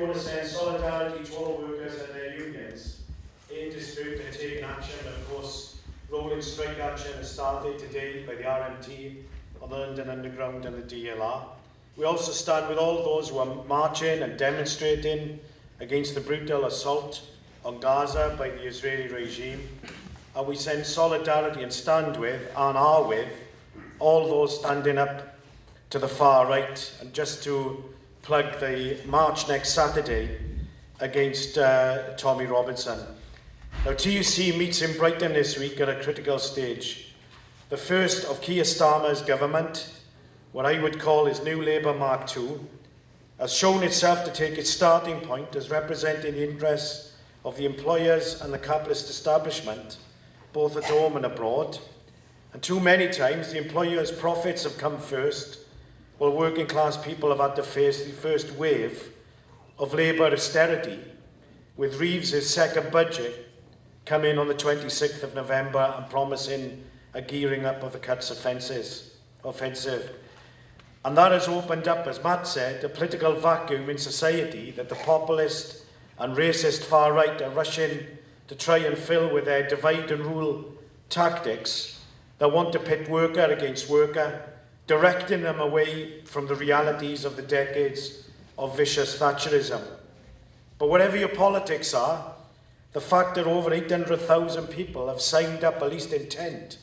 want to send solidarity to all workers and their unions in dispute and taking action. Of course, rolling strike action has started today by the RMT on the London Underground and the DLR. We also stand with all those who are marching and demonstrating against the brutal assault on Gaza by the Israeli regime. And we send solidarity and stand with, and are with, all those standing up to the far right. And just to plug the march next Saturday against Tommy Robinson. Now, TUC meets in Brighton this week at a critical stage. The first of Keir Starmer's government, what I would call his New Labour Mark II, has shown itself to take its starting point as representing the interests of the employers and the capitalist establishment, both at home and abroad. And too many times the employers' profits have come first, while working class people have had to face the first wave of Labour austerity, with Reeves's second budget coming on the 26th of November and promising a gearing up of the cuts offensive. And that has opened up, as Matt said, a political vacuum in society that the populist and racist far right are rushing to try and fill with their divide and rule tactics that want to pit worker against worker, directing them away from the realities of the decades of vicious Thatcherism. But whatever your politics are, the fact that over 800,000 people have signed up, at least intent,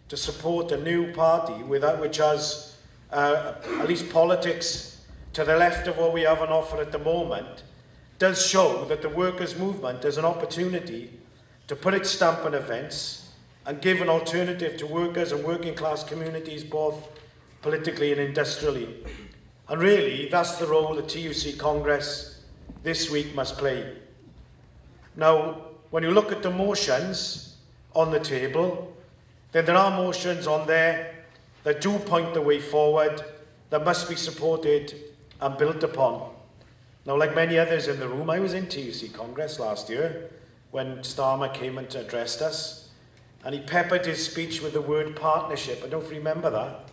to support a new party which has at least politics to the left of what we have on offer at the moment, does show that the workers' movement has an opportunity to put its stamp on events and give an alternative to workers and working class communities, both politically and industrially. And really, that's the role the TUC Congress this week must play. Now, when you look at the motions on the table, then there are motions on there that do point the way forward, that must be supported and built upon. Now, like many others in the room, I was in TUC Congress last year when Starmer came and addressed us, and he peppered his speech with the word partnership. I don't remember that.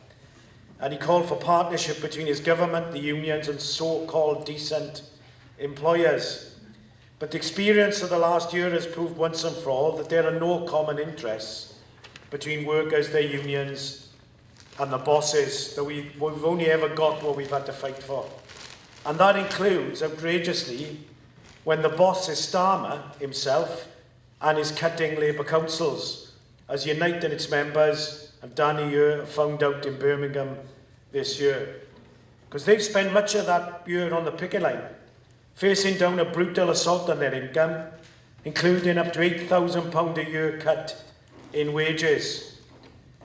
And he called for partnership between his government, the unions, and so-called decent employers. But the experience of the last year has proved once and for all that there are no common interests between workers, their unions, and the bosses, that we've only ever got what we've had to fight for. And that includes, outrageously, when the boss is Starmer himself and is cutting Labour councils, as Unite and its members have done a year, found out in Birmingham this year. Because they've spent much of that year on the picket line, facing down a brutal assault on their income, including up to £8,000 a year cut in wages.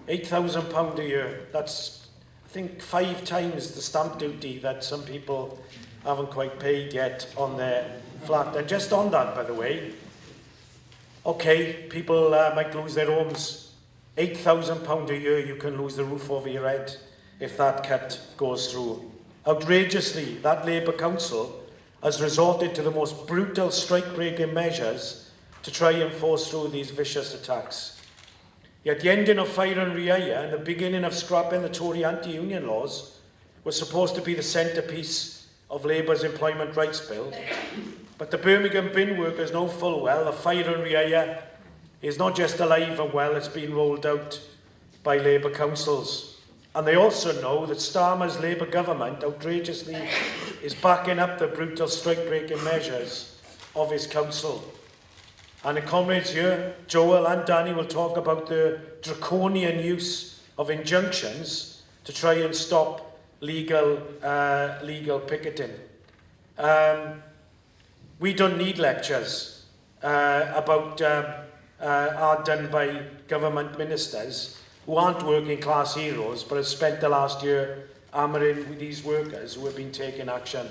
£8,000 a year. That's, I think, 5 times the stamp duty that some people haven't quite paid yet on their flat. And just on that, by the way, okay, people might lose their homes. £8,000 a year, you can lose the roof over your head if that cut goes through. Outrageously, that Labour Council has resorted to the most brutal strike-breaking measures to try and force through these vicious attacks. Yet the ending of fire and rehire and the beginning of scrapping the Tory anti-union laws was supposed to be the centrepiece of Labour's Employment Rights Bill. But the Birmingham bin workers know full well the fire and rehire is not just alive and well, it's been rolled out by Labour councils. And they also know that Starmer's Labour government outrageously is backing up the brutal strike-breaking measures of his council. And the comrades here, Joel and Danny, will talk about the draconian use of injunctions to try and stop legal picketing. We don't need lectures about are done by government ministers who aren't working class heroes but have spent the last year hammering these workers who have been taking action.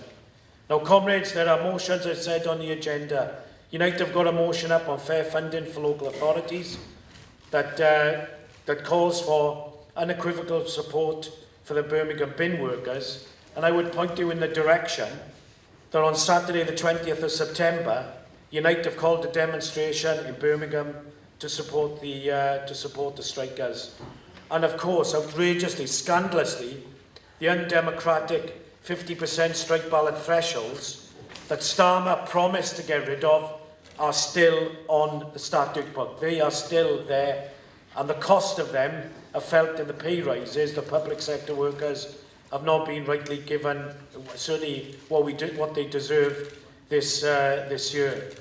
Now, comrades, there are motions, as I said, on the agenda. Unite have got a motion up on fair funding for local authorities that calls for unequivocal support for the Birmingham bin workers. And I would point you in the direction that on Saturday the 20th of September, Unite have called a demonstration in Birmingham to support the strikers. And of course, outrageously, scandalously, the undemocratic 50% strike ballot thresholds that Starmer promised to get rid of are still on the statute book. They are still there, and the cost of them are felt in the pay rises. The public sector workers have not been rightly given, certainly what they deserve this year.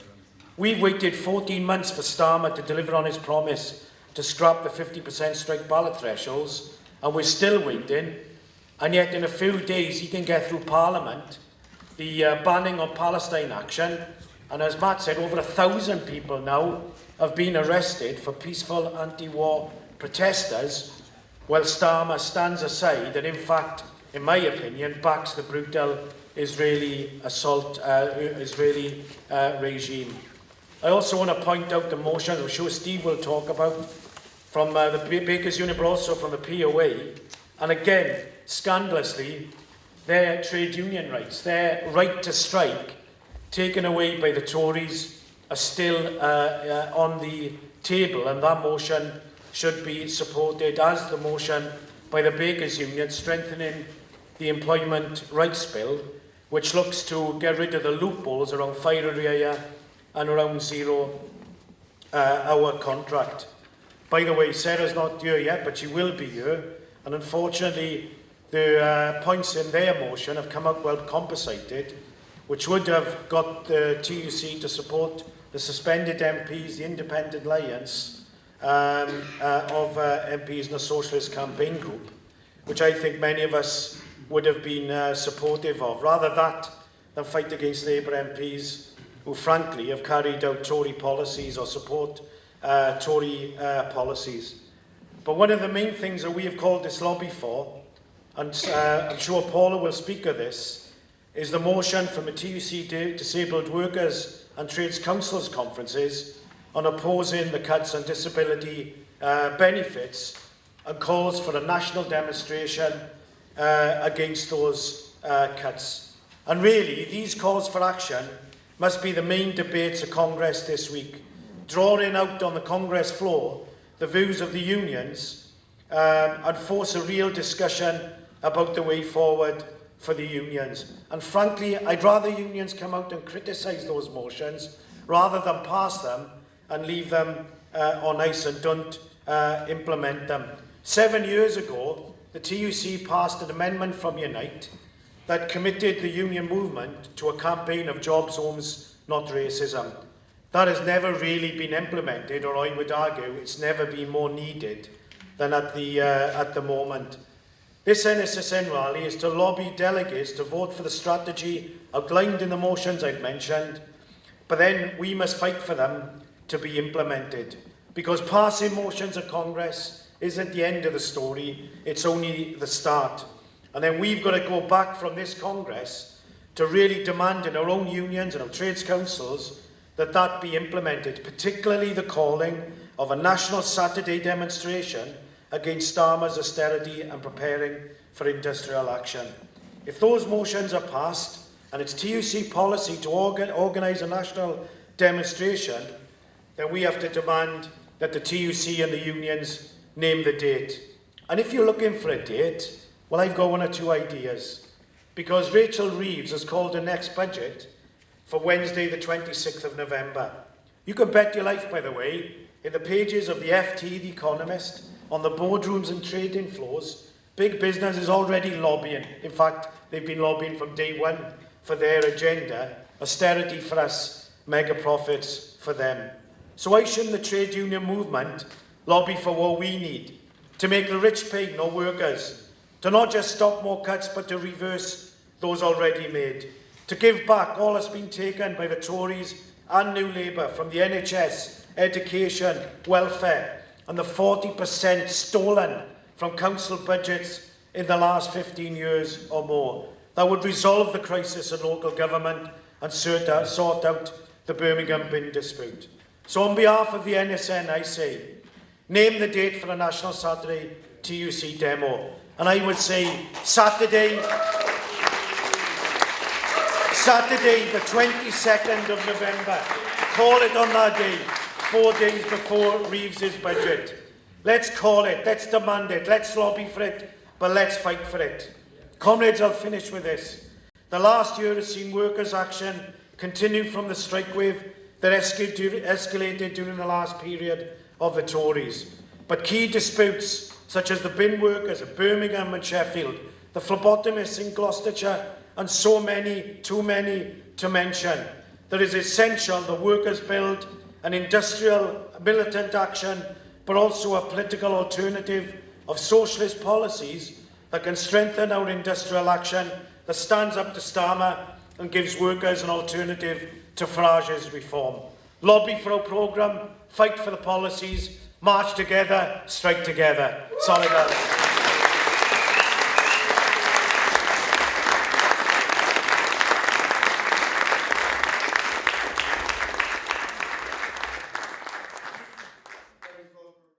We've waited 14 months for Starmer to deliver on his promise to scrap the 50% strike ballot thresholds, and we're still waiting. And yet in a few days he can get through Parliament the banning of Palestine action, and as Matt said, over 1,000 people now have been arrested for peaceful anti-war protesters, while Starmer stands aside and in fact, in my opinion, backs the brutal Israeli regime. I also want to point out the motion, I'm sure Steve will talk about, from the Bakers Union, but also from the POA. And again, scandalously, their trade union rights, their right to strike, taken away by the Tories, are still on the table. And that motion should be supported as the motion by the Bakers Union, strengthening the Employment Rights Bill, which looks to get rid of the loopholes around fire area and around 0 hour contract. By the way, Sarah's not here yet, but she will be here, and unfortunately the points in their motion have come out well compensated, which would have got the TUC to support the suspended MPs, the Independent Alliance of MPs in the Socialist Campaign Group, which I think many of us would have been supportive of, rather that than fight against Labour MPs who frankly have carried out Tory policies or support Tory policies. But one of the main things that we have called this lobby for, and I'm sure Paula will speak of this, is the motion from the TUC Disabled Workers and Trades Councils Conferences on opposing the cuts on disability benefits, and calls for a national demonstration against those cuts. And really, these calls for action must be the main debates of Congress this week, drawing out on the Congress floor the views of the unions and force a real discussion about the way forward for the unions. And frankly, I'd rather unions come out and criticise those motions rather than pass them and leave them on ice and don't implement them. 7 years ago, the TUC passed an amendment from Unite that committed the union movement to a campaign of jobs, homes, not racism. That has never really been implemented, or I would argue it's never been more needed than at the moment. This NSSN rally is to lobby delegates to vote for the strategy outlined in the motions I've mentioned, but then we must fight for them to be implemented, because passing motions at Congress isn't the end of the story, it's only the start. And then we've got to go back from this Congress to really demand in our own unions and our trades councils that be implemented, particularly the calling of a national Saturday demonstration against Starmer's austerity and preparing for industrial action. If those motions are passed, and it's TUC policy to organise a national demonstration, then we have to demand that the TUC and the unions name the date. And if you're looking for a date, well, I've got one or two ideas. Because Rachel Reeves has called the next budget for Wednesday the 26th of November. You can bet your life, by the way, in the pages of the FT, The Economist, on the boardrooms and trading floors, big business is already lobbying. In fact, they've been lobbying from day one for their agenda. Austerity for us, mega profits for them. So why shouldn't the trade union movement lobby for what we need? To make the rich pay, no workers. To not just stop more cuts, but to reverse those already made. To give back all that's been taken by the Tories and New Labour from the NHS, education, welfare, and the 40% stolen from council budgets in the last 15 years or more. That would resolve the crisis in local government and sort out the Birmingham bin dispute. So on behalf of the NSN, I say, name the date for a National Saturday TUC demo. And I would say Saturday the 22nd of November. Call it on that day, 4 days before Reeves's budget. Let's call it, let's demand it, let's lobby for it, but let's fight for it. Comrades, I'll finish with this. The last year has seen workers' action continue from the strike wave that escalated during the last period of the Tories. But key disputes such as the bin workers of Birmingham and Sheffield, the phlebotomists in Gloucestershire, and so many, too many to mention, that it is essential the workers build an industrial militant action, but also a political alternative of socialist policies that can strengthen our industrial action, that stands up to Starmer and gives workers an alternative to Farage's reform. Lobby for our programme, fight for the policies, march together, strike together. Solidarity.